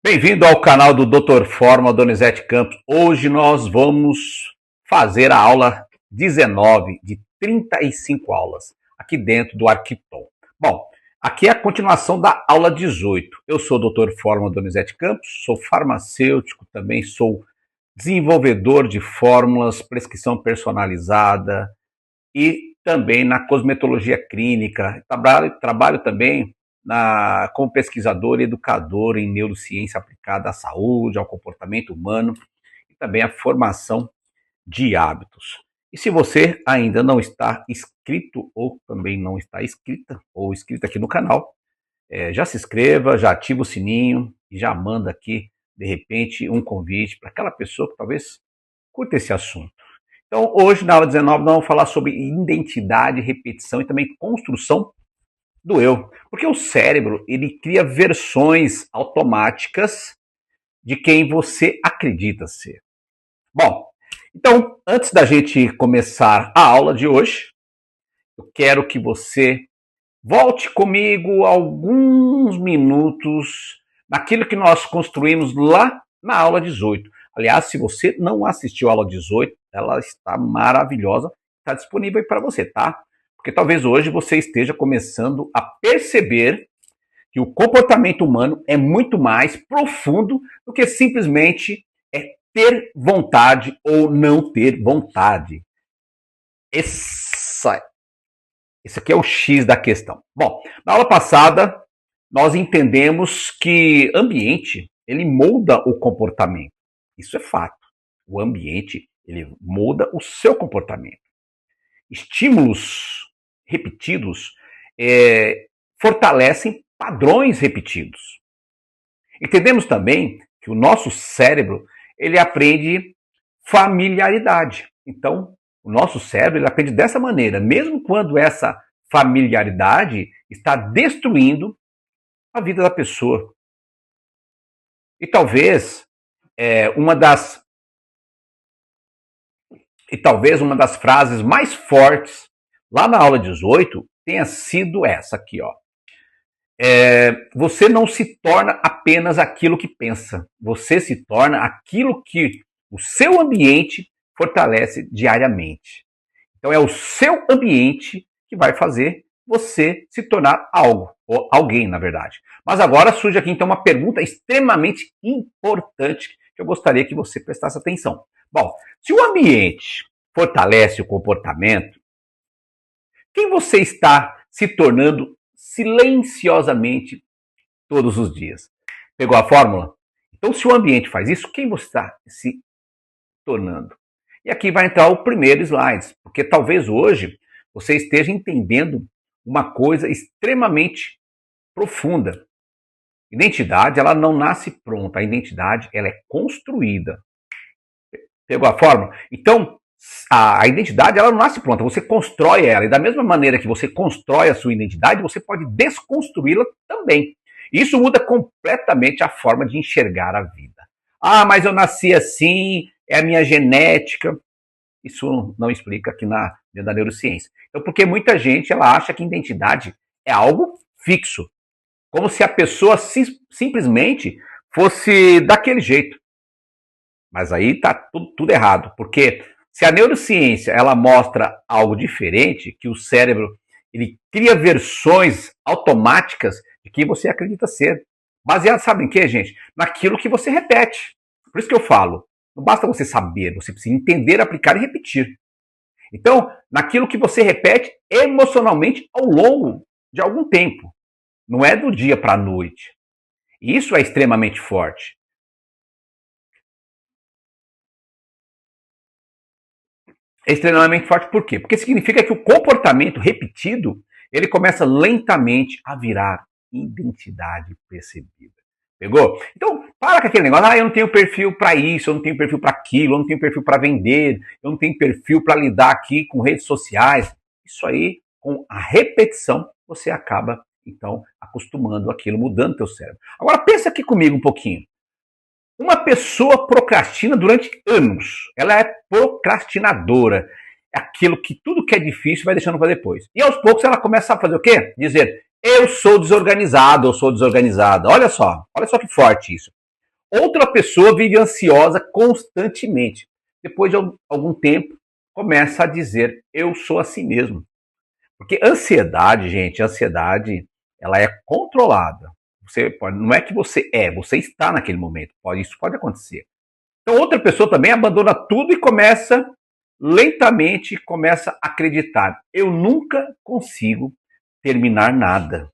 Bem-vindo ao canal do Dr. Forma Donizete Campos. Hoje nós vamos fazer a aula 19 de 35 aulas aqui dentro do Arquiton. Bom, aqui é a continuação da aula 18. Eu sou o Dr. Forma Donizete Campos, sou farmacêutico, também sou desenvolvedor de fórmulas, prescrição personalizada e também na cosmetologia clínica. Trabalho também como pesquisador e educador em neurociência aplicada à saúde, ao comportamento humano e também à formação de hábitos. E se você ainda não está inscrito ou também não está inscrita ou inscrita aqui no canal, já se inscreva, já ativa o sininho e já manda aqui, de repente, um convite para aquela pessoa que talvez curta esse assunto. Então, hoje, na aula 19, nós vamos falar sobre identidade, repetição e também construção do eu. Porque o cérebro, ele cria versões automáticas de quem você acredita ser. Bom, então, antes da gente começar a aula de hoje, eu quero que você volte comigo alguns minutos naquilo que nós construímos lá na aula 18. Aliás, se você não assistiu a aula 18, ela está maravilhosa, está disponível aí para você, tá? Porque talvez hoje você esteja começando a perceber que o comportamento humano é muito mais profundo do que simplesmente ter vontade ou não ter vontade. Esse aqui é o X da questão. Bom, na aula passada, nós entendemos que ambiente, ele molda o comportamento. Isso é fato. O ambiente, ele molda o seu comportamento. Estímulos repetidos fortalecem padrões repetidos. Entendemos também que o nosso cérebro, ele aprende familiaridade. Então, o nosso cérebro, ele aprende dessa maneira, mesmo quando essa familiaridade está destruindo a vida da pessoa. E talvez uma das frases mais fortes lá na aula 18 tenha sido essa aqui, ó. Você não se torna apenas aquilo que pensa, você se torna aquilo que o seu ambiente fortalece diariamente. Então é o seu ambiente que vai fazer você se tornar algo, ou alguém, na verdade. Mas agora surge aqui então uma pergunta extremamente importante que eu gostaria que você prestasse atenção. Bom, se o ambiente fortalece o comportamento, quem você está se tornando silenciosamente todos os dias? Pegou a fórmula? Então, se o ambiente faz isso, quem você está se tornando? E aqui vai entrar o primeiro slide, porque talvez hoje você esteja entendendo uma coisa extremamente profunda. Identidade, ela não nasce pronta, a identidade, ela é construída. Pegou a fórmula? Então, a identidade, ela não nasce pronta, você constrói ela. E da mesma maneira que você constrói a sua identidade, você pode desconstruí-la também. Isso muda completamente a forma de enxergar a vida. Ah, mas eu nasci assim, é a minha genética. Isso não explica aqui dentro da neurociência. Então, porque muita gente ela acha que identidade é algo fixo. Como se a pessoa simplesmente fosse daquele jeito. Mas aí está tudo errado, porque se a neurociência ela mostra algo diferente, que o cérebro ele cria versões automáticas de quem você acredita ser. Baseado, sabe em quê, gente? Naquilo que você repete. Por isso que eu falo, não basta você saber, você precisa entender, aplicar e repetir. Então, naquilo que você repete emocionalmente ao longo de algum tempo. Não é do dia para a noite. E isso é extremamente forte. É extremamente forte por quê? Porque significa que o comportamento repetido, ele começa lentamente a virar identidade percebida. Pegou? Então, para com aquele negócio, eu não tenho perfil para isso, eu não tenho perfil para aquilo, eu não tenho perfil para vender, eu não tenho perfil para lidar aqui com redes sociais. Isso aí, com a repetição, você acaba, então, acostumando aquilo, mudando o teu cérebro. Agora, pensa aqui comigo um pouquinho. Uma pessoa procrastina durante anos. Ela é procrastinadora. É aquilo que tudo que é difícil vai deixando para depois. E aos poucos ela começa a fazer o quê? Dizer, eu sou desorganizado, eu sou desorganizada. Olha só que forte isso. Outra pessoa vive ansiosa constantemente. Depois de algum tempo, começa a dizer, eu sou assim mesmo. Porque ansiedade, gente, ansiedade, ela é controlada. Não é que você está naquele momento. Isso pode acontecer. Então outra pessoa também abandona tudo e lentamente, começa a acreditar. Eu nunca consigo terminar nada.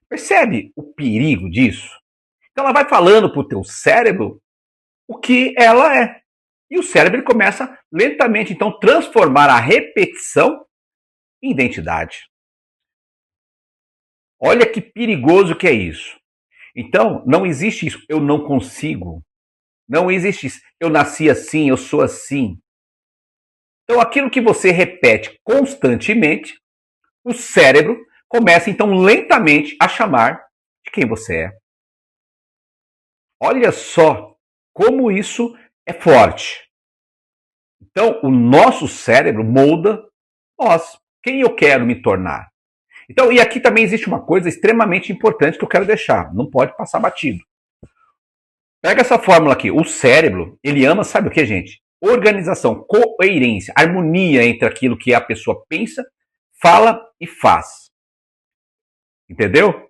Percebe o perigo disso? Então ela vai falando para o teu cérebro o que ela é. E o cérebro ele começa lentamente, então, transformar a repetição em identidade. Olha que perigoso que é isso. Então, não existe isso. Eu não consigo. Não existe isso. Eu nasci assim, eu sou assim. Então, aquilo que você repete constantemente, o cérebro começa, então, lentamente a chamar de quem você é. Olha só como isso é forte. Então, o nosso cérebro molda nós. Quem eu quero me tornar? Então, e aqui também existe uma coisa extremamente importante que eu quero deixar. Não pode passar batido. Pega essa fórmula aqui. O cérebro, ele ama, sabe o que, gente? Organização, coerência, harmonia entre aquilo que a pessoa pensa, fala e faz. Entendeu?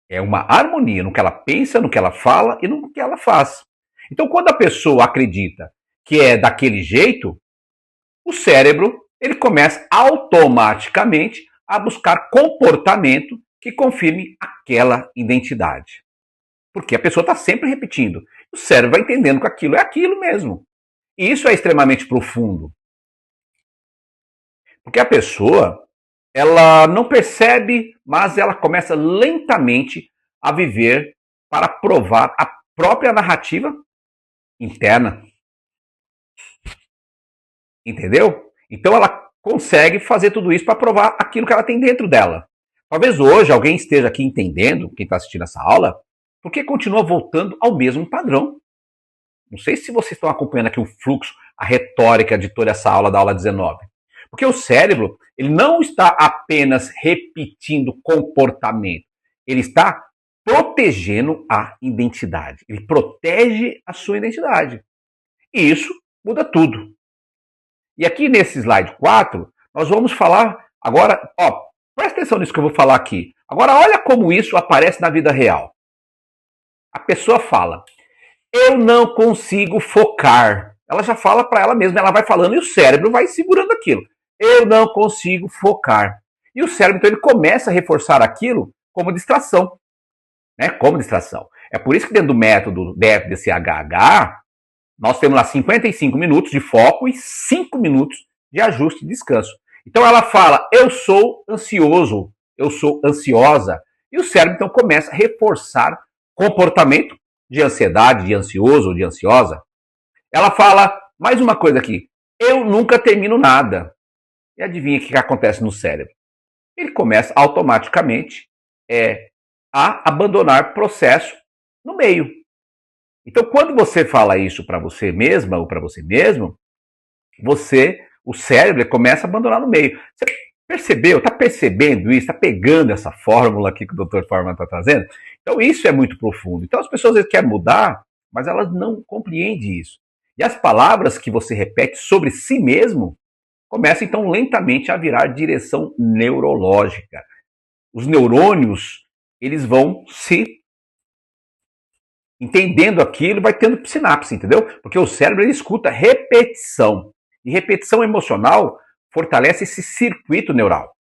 É uma harmonia no que ela pensa, no que ela fala e no que ela faz. Então, quando a pessoa acredita que é daquele jeito, o cérebro ele começa automaticamente a buscar comportamento que confirme aquela identidade. Porque a pessoa está sempre repetindo. O cérebro vai entendendo que aquilo é aquilo mesmo. E isso é extremamente profundo. Porque a pessoa, ela não percebe, mas ela começa lentamente a viver para provar a própria narrativa interna. Entendeu? Então ela consegue fazer tudo isso para provar aquilo que ela tem dentro dela. Talvez hoje alguém esteja aqui entendendo, quem está assistindo essa aula, porque continua voltando ao mesmo padrão. Não sei se vocês estão acompanhando aqui o fluxo, a retórica de toda essa aula da aula 19. Porque o cérebro, ele não está apenas repetindo comportamento, ele está protegendo a identidade. Ele protege a sua identidade. E isso muda tudo. E aqui nesse slide 4, nós vamos falar agora, presta atenção nisso que eu vou falar aqui. Agora olha como isso aparece na vida real. A pessoa fala, eu não consigo focar. Ela já fala para ela mesma, ela vai falando e o cérebro vai segurando aquilo. Eu não consigo focar. E o cérebro, então, ele começa a reforçar aquilo como distração. Né? Como distração. É por isso que dentro do método DFDCHH, nós temos lá 55 minutos de foco e 5 minutos de ajuste e descanso. Então ela fala, eu sou ansioso, eu sou ansiosa. E o cérebro então começa a reforçar comportamento de ansiedade, de ansioso ou de ansiosa. Ela fala, mais uma coisa aqui, eu nunca termino nada. E adivinha o que acontece no cérebro? Ele começa automaticamente a abandonar processo no meio. Então, quando você fala isso para você mesma ou para você mesmo, o cérebro começa a abandonar no meio. Você percebeu? Está percebendo isso? Está pegando essa fórmula aqui que o Dr. Forman está trazendo? Então, isso é muito profundo. Então, as pessoas às vezes querem mudar, mas elas não compreendem isso. E as palavras que você repete sobre si mesmo começam, então, lentamente a virar direção neurológica. Os neurônios, eles vão se entendendo aquilo, vai tendo sinapse, entendeu? Porque o cérebro ele escuta repetição. E repetição emocional fortalece esse circuito neural.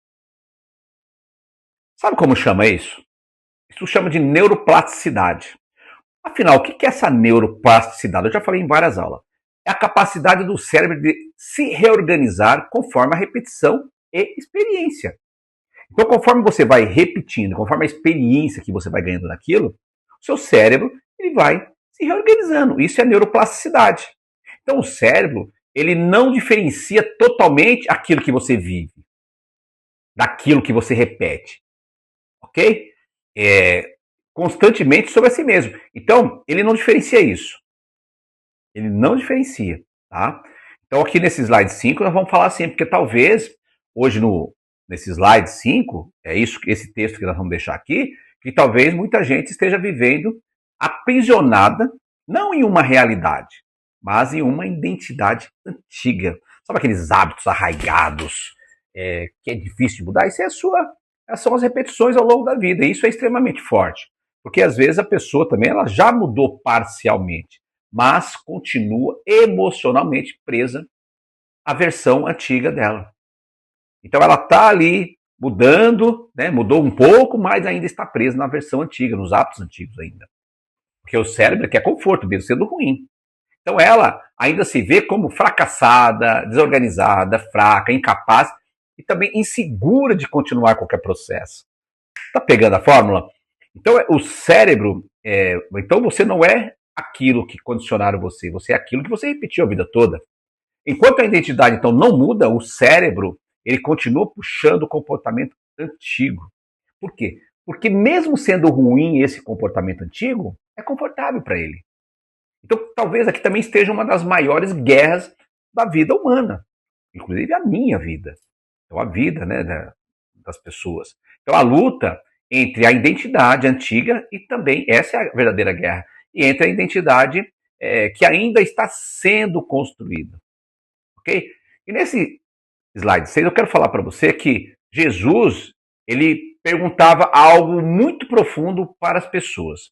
Sabe como chama isso? Isso chama de neuroplasticidade. Afinal, o que é essa neuroplasticidade? Eu já falei em várias aulas. É a capacidade do cérebro de se reorganizar conforme a repetição e experiência. Então, conforme você vai repetindo, conforme a experiência que você vai ganhando naquilo, o seu cérebro ele vai se reorganizando. Isso é neuroplasticidade. Então, o cérebro ele não diferencia totalmente aquilo que você vive daquilo que você repete, ok? Constantemente sobre a si mesmo. Então, ele não diferencia isso. Ele não diferencia, tá? Então, aqui nesse slide 5, nós vamos falar assim, porque talvez, hoje nesse slide 5, esse texto que nós vamos deixar aqui, que talvez muita gente esteja vivendo aprisionada não em uma realidade, mas em uma identidade antiga. Sabe aqueles hábitos arraigados, que é difícil de mudar? Isso são as repetições ao longo da vida, e isso é extremamente forte. Porque às vezes a pessoa também ela já mudou parcialmente, mas continua emocionalmente presa à versão antiga dela. Então ela está ali mudando, né? Mudou um pouco, mas ainda está presa na versão antiga, nos hábitos antigos ainda. Porque o cérebro quer conforto, mesmo sendo ruim. Então ela ainda se vê como fracassada, desorganizada, fraca, incapaz e também insegura de continuar qualquer processo. Está pegando a fórmula? Então o cérebro, então você não é aquilo que condicionaram você, você é aquilo que você repetiu a vida toda. Enquanto a identidade então não muda, o cérebro ele continua puxando o comportamento antigo. Por quê? Porque mesmo sendo ruim esse comportamento antigo, é confortável para ele. Então talvez aqui também esteja uma das maiores guerras da vida humana, inclusive a minha vida. Então a vida, né, das pessoas. Então a luta entre a identidade antiga e também, essa é a verdadeira guerra, e entre a identidade que ainda está sendo construída. Ok? E nesse slide 6 eu quero falar para você que Jesus, ele perguntava algo muito profundo para as pessoas.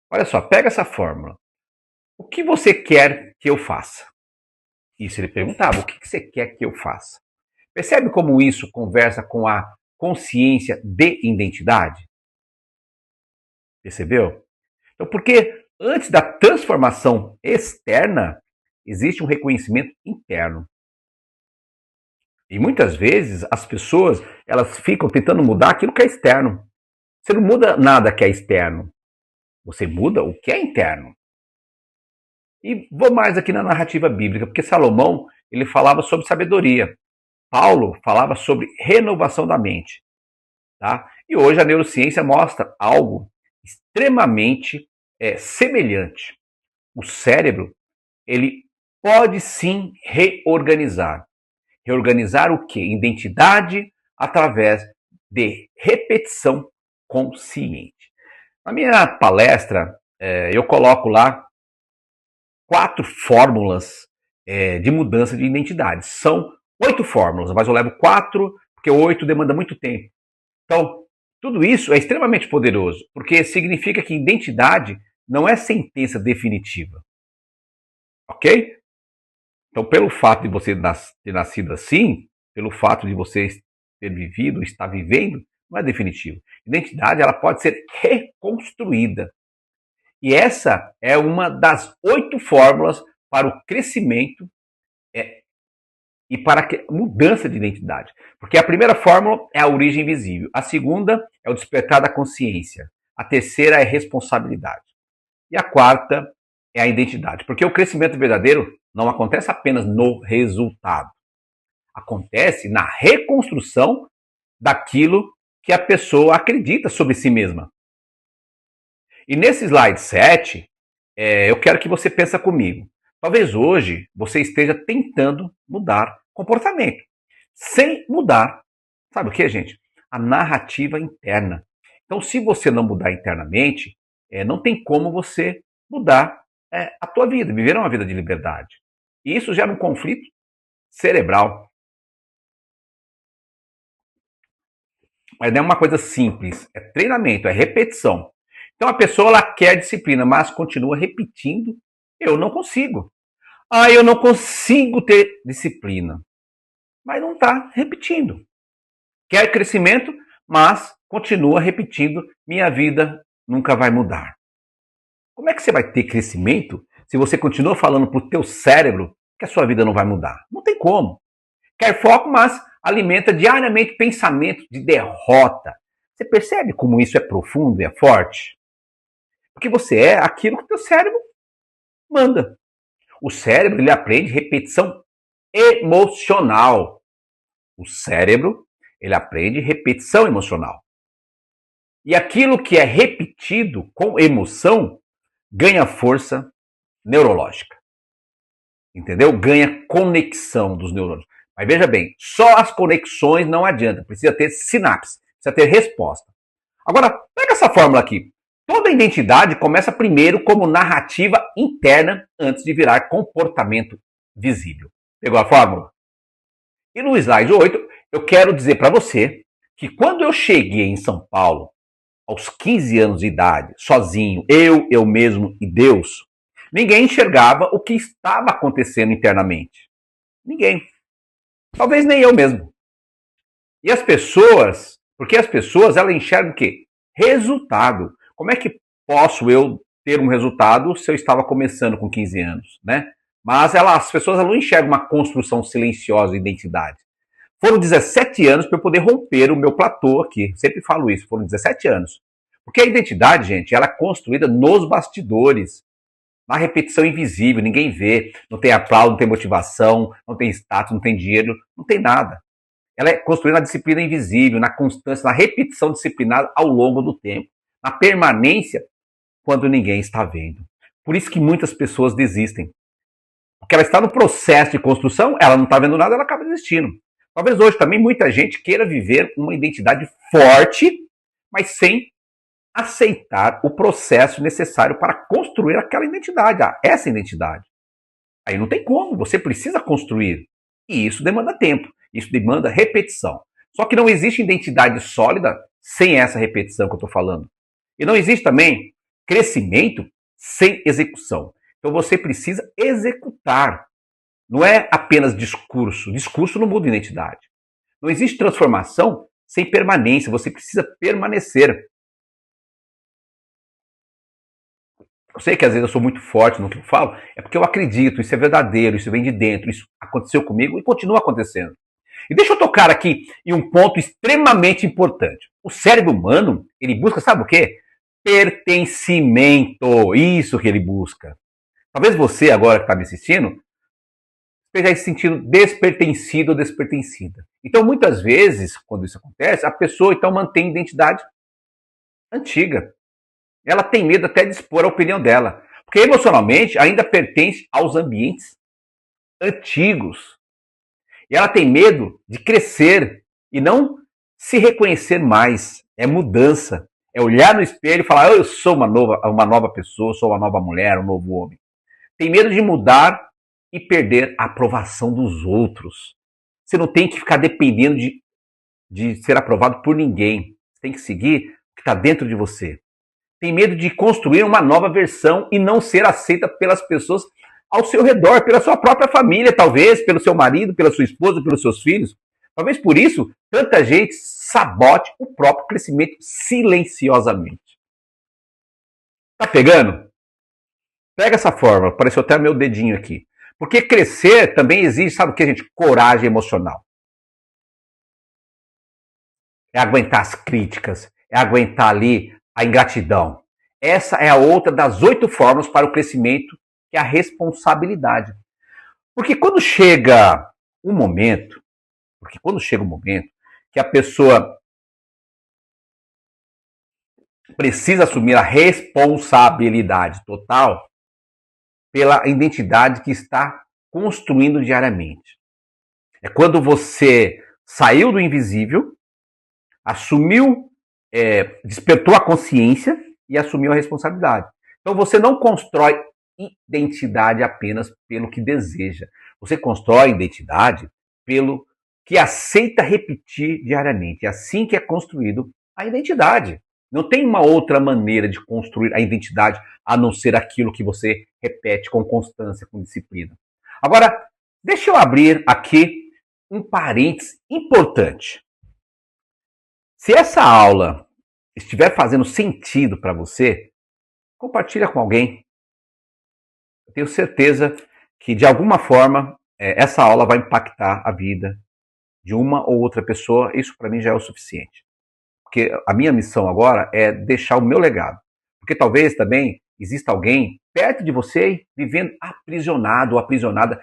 Olha só, pega essa fórmula. O que você quer que eu faça? Isso ele perguntava, o que você quer que eu faça? Percebe como isso conversa com a consciência de identidade? Percebeu? Então, porque antes da transformação externa, existe um reconhecimento interno. E muitas vezes as pessoas, elas ficam tentando mudar aquilo que é externo. Você não muda nada que é externo. Você muda o que é interno. E vou mais aqui na narrativa bíblica, porque Salomão, ele falava sobre sabedoria. Paulo falava sobre renovação da mente. Tá? E hoje a neurociência mostra algo extremamente semelhante. O cérebro, ele pode sim reorganizar. Reorganizar o quê? Identidade através de repetição consciente. Na minha palestra, eu coloco lá 4 fórmulas de mudança de identidade. São 8 fórmulas, mas eu levo 4 porque 8 demanda muito tempo. Então, tudo isso é extremamente poderoso, porque significa que identidade não é sentença definitiva. Ok? Então, pelo fato de você ter nascido assim, pelo fato de você ter vivido, estar vivendo, não é definitivo. Identidade ela pode ser reconstruída. E essa é uma das 8 fórmulas para o crescimento e para a mudança de identidade. Porque a primeira fórmula é a origem visível. A segunda é o despertar da consciência. A terceira é a responsabilidade. E a quarta é a identidade. Porque o crescimento verdadeiro não acontece apenas no resultado. Acontece na reconstrução daquilo que a pessoa acredita sobre si mesma. E nesse slide 7, eu quero que você pense comigo. Talvez hoje você esteja tentando mudar comportamento, sem mudar, sabe o que, gente? A narrativa interna. Então, se você não mudar internamente, não tem como você mudar a tua vida, viver uma vida de liberdade. E isso gera um conflito cerebral. Mas não é uma coisa simples, é treinamento, é repetição. Então a pessoa ela quer disciplina, mas continua repetindo, eu não consigo. Eu não consigo ter disciplina. Mas não está repetindo. Quer crescimento, mas continua repetindo, minha vida nunca vai mudar. Como é que você vai ter crescimento se você continua falando para o teu cérebro que a sua vida não vai mudar? Não tem como. Quer foco, mas alimenta diariamente pensamento de derrota. Você percebe como isso é profundo e é forte? Porque você é aquilo que o teu cérebro manda. O cérebro ele aprende repetição emocional. O cérebro ele aprende repetição emocional. E aquilo que é repetido com emoção ganha força neurológica. Entendeu? Ganha conexão dos neurônios. Mas veja bem, só as conexões não adianta. Precisa ter sinapse, precisa ter resposta. Agora, pega essa fórmula aqui. Toda identidade começa primeiro como narrativa interna antes de virar comportamento visível. Pegou a fórmula? E no slide 8, eu quero dizer para você que quando eu cheguei em São Paulo, aos 15 anos de idade, sozinho, eu mesmo e Deus, ninguém enxergava o que estava acontecendo internamente. Ninguém. Talvez nem eu mesmo. E as pessoas, porque as pessoas, elas enxergam o quê? Resultado. Como é que posso eu ter um resultado se eu estava começando com 15 anos, né? Mas as pessoas não enxergam uma construção silenciosa de identidade. Foram 17 anos para eu poder romper o meu platô aqui. Sempre falo isso, foram 17 anos. Porque a identidade, gente, ela é construída nos bastidores, na repetição invisível, ninguém vê, não tem aplauso, não tem motivação, não tem status, não tem dinheiro, não tem nada. Ela é construída na disciplina invisível, na constância, na repetição disciplinada ao longo do tempo, na permanência quando ninguém está vendo. Por isso que muitas pessoas desistem. Porque ela está no processo de construção, ela não está vendo nada, ela acaba desistindo. Talvez hoje também muita gente queira viver uma identidade forte, mas sem aceitar o processo necessário para construir aquela identidade, essa identidade. Aí não tem como, você precisa construir. E isso demanda tempo, isso demanda repetição. Só que não existe identidade sólida sem essa repetição que eu estou falando. E não existe também crescimento sem execução. Então você precisa executar. Não é apenas discurso. Discurso não muda identidade. Não existe transformação sem permanência. Você precisa permanecer. Eu sei que às vezes eu sou muito forte no que eu falo, é porque eu acredito, isso é verdadeiro, isso vem de dentro, isso aconteceu comigo e continua acontecendo. E deixa eu tocar aqui em um ponto extremamente importante. O cérebro humano, ele busca, sabe o quê? Pertencimento. Isso que ele busca. Talvez você, agora que está me assistindo, esteja se sentindo despertencido ou despertencida. Então, muitas vezes, quando isso acontece, a pessoa então mantém identidade antiga. Ela tem medo até de expor a opinião dela. Porque emocionalmente ainda pertence aos ambientes antigos. E ela tem medo de crescer e não se reconhecer mais. É mudança. É olhar no espelho e falar, eu sou uma nova pessoa, sou uma nova mulher, um novo homem. Tem medo de mudar e perder a aprovação dos outros. Você não tem que ficar dependendo de ser aprovado por ninguém. Você tem que seguir o que está dentro de você. Tem medo de construir uma nova versão e não ser aceita pelas pessoas ao seu redor, pela sua própria família, talvez, pelo seu marido, pela sua esposa, pelos seus filhos. Talvez por isso tanta gente sabote o próprio crescimento silenciosamente. Tá pegando? Pega essa fórmula, apareceu até meu dedinho aqui. Porque crescer também exige, sabe o que, gente? Coragem emocional. É aguentar as críticas, é aguentar ali a ingratidão. Essa é a outra das 8 formas para o crescimento, que é a responsabilidade. Porque quando chega um momento que a pessoa precisa assumir a responsabilidade total pela identidade que está construindo diariamente. É quando você saiu do invisível, assumiu, despertou a consciência e assumiu a responsabilidade. Então você não constrói identidade apenas pelo que deseja. Você constrói identidade pelo que aceita repetir diariamente. É assim que é construído a identidade. Não tem uma outra maneira de construir a identidade a não ser aquilo que você repete com constância, com disciplina. Agora, deixa eu abrir aqui um parênteses importante. Se essa aula estiver fazendo sentido para você, compartilha com alguém. Eu tenho certeza que, de alguma forma, essa aula vai impactar a vida de uma ou outra pessoa. Isso, para mim, já é o suficiente. Porque a minha missão agora é deixar o meu legado. Porque talvez também exista alguém perto de você vivendo aprisionado ou aprisionada